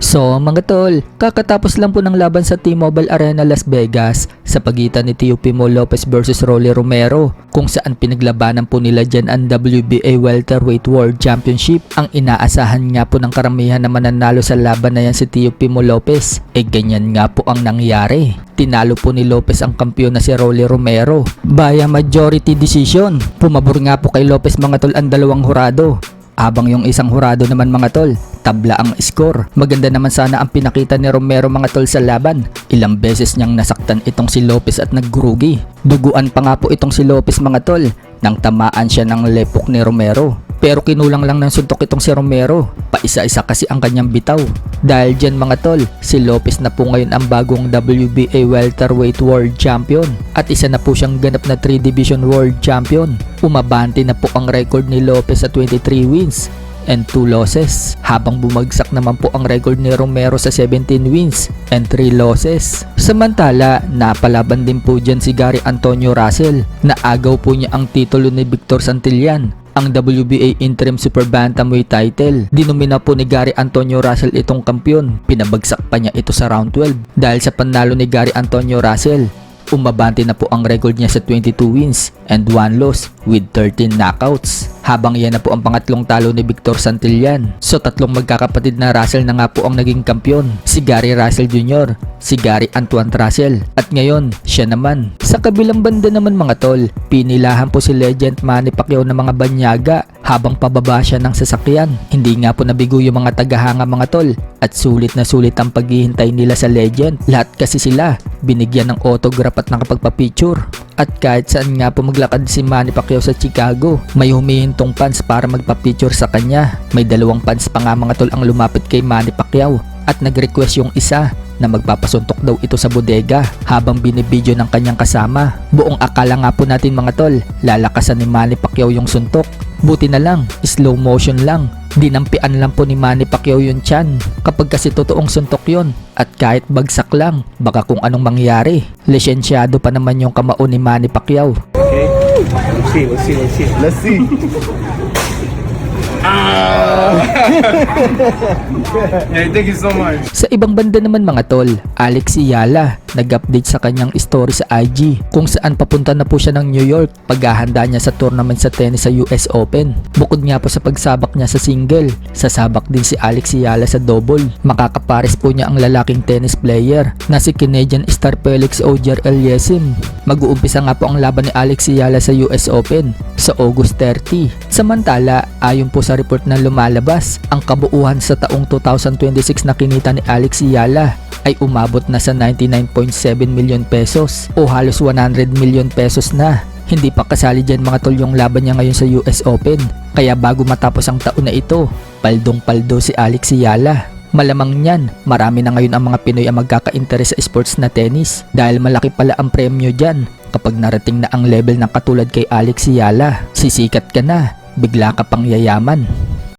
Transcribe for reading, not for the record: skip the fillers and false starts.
So mga tol, kakatapos lang po ng laban sa T-Mobile Arena Las Vegas sa pagitan ni Teofimo Lopez versus Rolly Romero, kung saan pinaglabanan po nila dyan ang WBA Welterweight World Championship. Ang inaasahan nga po ng karamihan na mananalo sa laban na yan si Teofimo Lopez, ganyan nga po ang nangyari. Tinalo po ni Lopez ang kampiyon na si Rolly Romero via majority decision. Pumabor nga po kay Lopez mga tol ang dalawang hurado, habang yung isang hurado naman mga tol, tabla ang score. Maganda naman sana ang pinakita ni Romero mga tol sa laban. Ilang beses niyang nasaktan itong si Lopez at naggurugi. Duguan pa nga po itong si Lopez mga tol nang tamaan siya ng lepok ni Romero. Pero kinulang lang ng suntok itong si Romero. Paisa-isa kasi ang kanyang bitaw. Dahil dyan mga tol, si Lopez na po ngayon ang bagong WBA Welterweight World Champion. At isa na po siyang ganap na 3 Division World Champion. Umabante na po ang record ni Lopez sa 23 wins and 2 losses, habang bumagsak naman po ang record ni Romero sa 17 wins and 3 losses. Samantala, napalaban din po dyan si Gary Antonio Russell na agaw po niya ang titulo ni Victor Santillan, ang WBA Interim Super Bantamweight title. Dinumina po ni Gary Antonio Russell itong kampiyon. Pinabagsak pa niya ito sa round 12. Dahil sa panalo ni Gary Antonio Russell, umabante na po ang record niya sa 22 wins and 1 loss with 13 knockouts. Habang yan na po ang pangatlong talo ni Victor Santillan. So tatlong magkakapatid na Russell na nga po ang naging kampiyon. Si Gary Russell Jr., si Gary Antoine Russell, at ngayon siya naman. Sa kabilang banda naman mga tol, pinilahan po si legend Manny Pacquiao ng mga banyaga habang pababa siya ng sasakyan. Hindi nga po nabigo yung mga tagahanga mga tol, at sulit na sulit ang paghihintay nila sa legend. Lahat kasi sila binigyan ng autograph at nakapagpa-picture. At kahit saan nga po maglakad si Manny Pacquiao sa Chicago, may humihintong fans para magpa-picture sa kanya. May dalawang fans pa nga mga tol ang lumapit kay Manny Pacquiao at nag-request yung isa na magpapasuntok daw ito sa bodega habang binibidyo ng kanyang kasama. Buong akala nga po natin mga tol, lalakasan ni Manny Pacquiao yung suntok. Buti na lang, slow motion lang. Dinampian lang po ni Manny Pacquiao yung tiyan kapag kasi totoong suntok yon. At kahit bagsak lang, baka kung anong mangyari. Lisensyado pa naman yung kamao ni Manny Pacquiao. Okay, let's see. Let's see. Yeah, thank you so much. Sa ibang banda naman mga tol, Alex Yala nag-update sa kanyang story sa IG kung saan papunta na po siya ng New York paghahanda niya sa tournament sa tennis sa US Open. Bukod nga po sa pagsabak niya sa single, sasabak din si Alex Yala sa double. Makakapares po niya ang lalaking tennis player na si Canadian star Felix Auger-Aliassime. Mag-uumpisa nga po ang laban ni Alex Yala sa US Open sa August 30. Samantala, ayon po sa report na lumalabas, ang kabuuan sa taong 2026 na kinita ni Alex Yala ay umabot na sa 99.7 million pesos o halos 100 million pesos na. Hindi pa kasali dyan mga tol yung laban niya ngayon sa US Open. Kaya bago matapos ang taon na ito, paldong-paldo si Alex Yala. Malamang niyan, marami na ngayon ang mga Pinoy ang magkaka-interes sa sports na tennis dahil malaki pala ang premyo dyan kapag narating na ang level ng katulad kay Alex Yala. Sisikat ka na, bigla ka pang yayaman.